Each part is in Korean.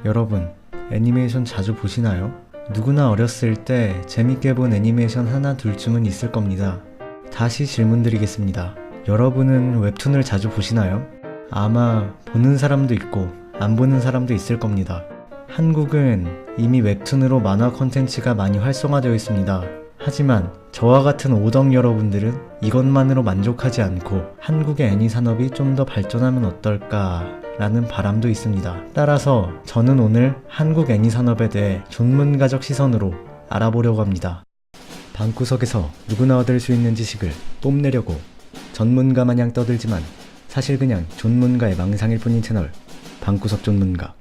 여러분, 애니메이션 자주 보시나요? 누구나 어렸을 때 재밌게 본 애니메이션 하나 둘쯤은 있을 겁니다. 다시 질문드리겠습니다. 여러분은 웹툰을 자주 보시나요? 아마 보는 사람도 있고 안 보는 사람도 있을 겁니다. 한국은 이미 웹툰으로 만화 콘텐츠가 많이 활성화되어 있습니다. 하지만 저와 같은 오덕 여러분들은 이것만으로 만족하지 않고 한국의 애니 산업이 좀 더 발전하면 어떨까 라는 바람도 있습니다. 따라서 저는 오늘 한국 애니 산업에 대해 전문가적 시선으로 알아보려고 합니다. 방구석에서 누구나 얻을 수 있는 지식을 뽐내려고 전문가 마냥 떠들지만 사실 그냥 전문가의 망상일 뿐인 채널 방구석 전문가.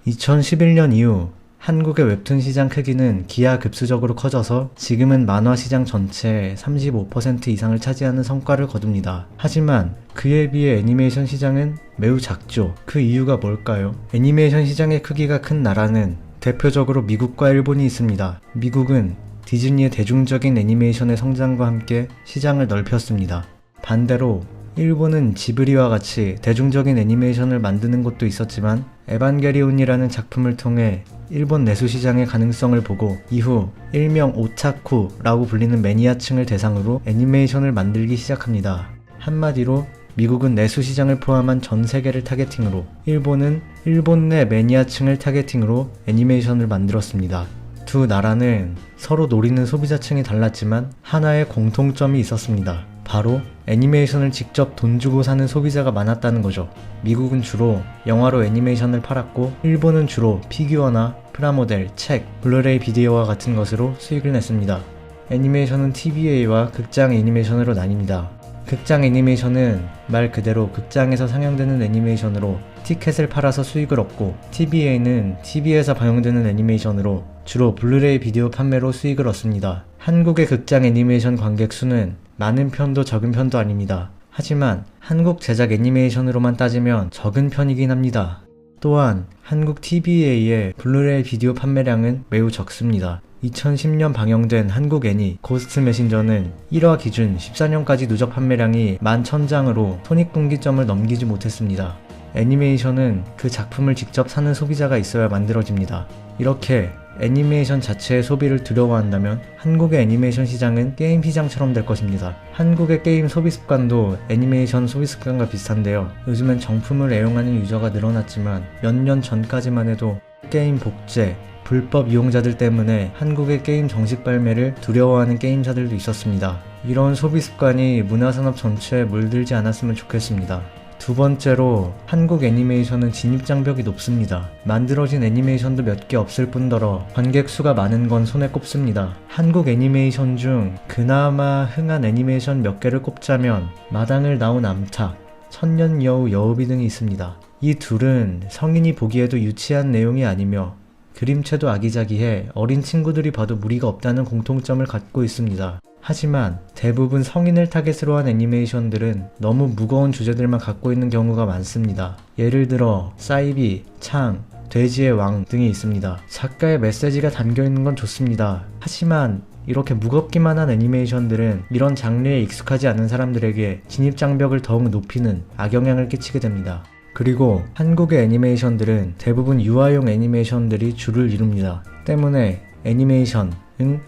2011년 이후 한국의 웹툰 시장 크기는 기하급수적으로 커져서 지금은 만화 시장 전체의 35% 이상을 차지하는 성과를 거둡니다. 하지만 그에 비해 애니메이션 시장은 매우 작죠. 그 이유가 뭘까요? 애니메이션 시장의 크기가 큰 나라는 대표적으로 미국과 일본이 있습니다. 미국은 디즈니의 대중적인 애니메이션의 성장과 함께 시장을 넓혔습니다. 반대로 일본은 지브리와 같이 대중적인 애니메이션을 만드는 곳도 있었지만 에반게리온이라는 작품을 통해 일본 내수 시장의 가능성을 보고 이후 일명 오타쿠라고 불리는 매니아층을 대상으로 애니메이션을 만들기 시작합니다. 한마디로 미국은 내수 시장을 포함한 전 세계를 타겟팅으로, 일본은 일본 내 매니아층을 타겟팅으로 애니메이션을 만들었습니다. 두 나라는 서로 노리는 소비자층이 달랐지만 하나의 공통점이 있었습니다. 바로 애니메이션을 직접 돈 주고 사는 소비자가 많았다는 거죠. 미국은 주로 영화로 애니메이션을 팔았고 일본은 주로 피규어나 프라모델, 책, 블루레이 비디오와 같은 것으로 수익을 냈습니다. 애니메이션은 TVA와 극장 애니메이션으로 나뉩니다. 극장 애니메이션은 말 그대로 극장에서 상영되는 애니메이션으로 티켓을 팔아서 수익을 얻고, TVA는 TV에서 방영되는 애니메이션으로 주로 블루레이 비디오 판매로 수익을 얻습니다. 한국의 극장 애니메이션 관객 수는 많은 편도 적은 편도 아닙니다. 하지만 한국 제작 애니메이션으로만 따지면 적은 편이긴 합니다. 또한 한국 TVA의 블루레이 비디오 판매량은 매우 적습니다. 2010년 방영된 한국 애니 고스트 메신저는 1화 기준 14년까지 누적 판매량이 11,000장으로 손익분기점을 넘기지 못했습니다. 애니메이션은 그 작품을 직접 사는 소비자가 있어야 만들어집니다. 이렇게 애니메이션 자체의 소비를 두려워한다면 한국의 애니메이션 시장은 게임 시장처럼 될 것입니다. 한국의 게임 소비 습관도 애니메이션 소비 습관과 비슷한데요. 요즘엔 정품을 애용하는 유저가 늘어났지만 몇 년 전까지만 해도 게임 복제, 불법 이용자들 때문에 한국의 게임 정식 발매를 두려워하는 게임사들도 있었습니다. 이런 소비 습관이 문화산업 전체에 물들지 않았으면 좋겠습니다. 두 번째로, 한국 애니메이션은 진입장벽이 높습니다. 만들어진 애니메이션도 몇 개 없을 뿐더러 관객 수가 많은 건 손에 꼽습니다. 한국 애니메이션 중 그나마 흥한 애니메이션 몇 개를 꼽자면 마당을 나온 암탉, 천년여우 여우비 등이 있습니다. 이 둘은 성인이 보기에도 유치한 내용이 아니며 그림체도 아기자기해 어린 친구들이 봐도 무리가 없다는 공통점을 갖고 있습니다. 하지만 대부분 성인을 타겟으로 한 애니메이션들은 너무 무거운 주제들만 갖고 있는 경우가 많습니다. 예를 들어 사이비, 창, 돼지의 왕 등이 있습니다. 작가의 메시지가 담겨있는 건 좋습니다. 하지만 이렇게 무겁기만 한 애니메이션들은 이런 장르에 익숙하지 않은 사람들에게 진입장벽을 더욱 높이는 악영향을 끼치게 됩니다. 그리고 한국의 애니메이션들은 대부분 유아용 애니메이션들이 주를 이룹니다. 때문에 애니메이션은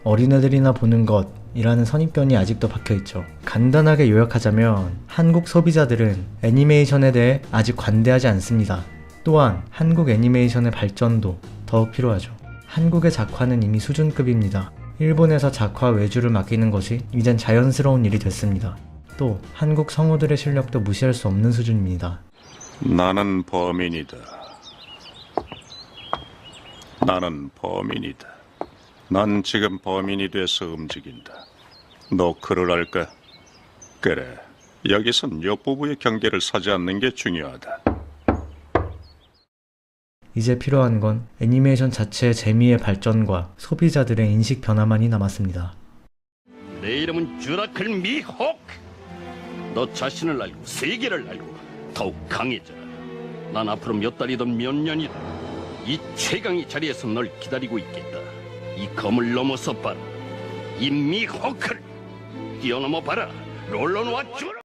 어린애들이나 보는 것이라는 선입견이 아직도 박혀있죠. 간단하게 요약하자면 한국 소비자들은 애니메이션에 대해 아직 관대하지 않습니다. 또한 한국 애니메이션의 발전도 더욱 필요하죠. 한국의 작화는 이미 수준급입니다. 일본에서 작화 외주를 맡기는 것이 이젠 자연스러운 일이 됐습니다. 또 한국 성우들의 실력도 무시할 수 없는 수준입니다. 나는 범인이다. 나는 범인이다. 난 지금 범인이 돼서 움직인다. 노크를 할까? 그래, 여기선 역부부의 경계를 서지 않는 게 중요하다. 이제 필요한 건 애니메이션 자체의 재미의 발전과 소비자들의 인식 변화만이 남았습니다. 내 이름은 쥬라클 미호크. 너 자신을 알고 세계를 알고 더욱 강해져라. 난 앞으로 몇 달이든 몇 년이든 이 최강의 자리에서 널 기다리고 있겠다. 이 검을 넘어서 봐라. 이 미호크를 뛰어넘어 봐라. 롤러노와 쥬라.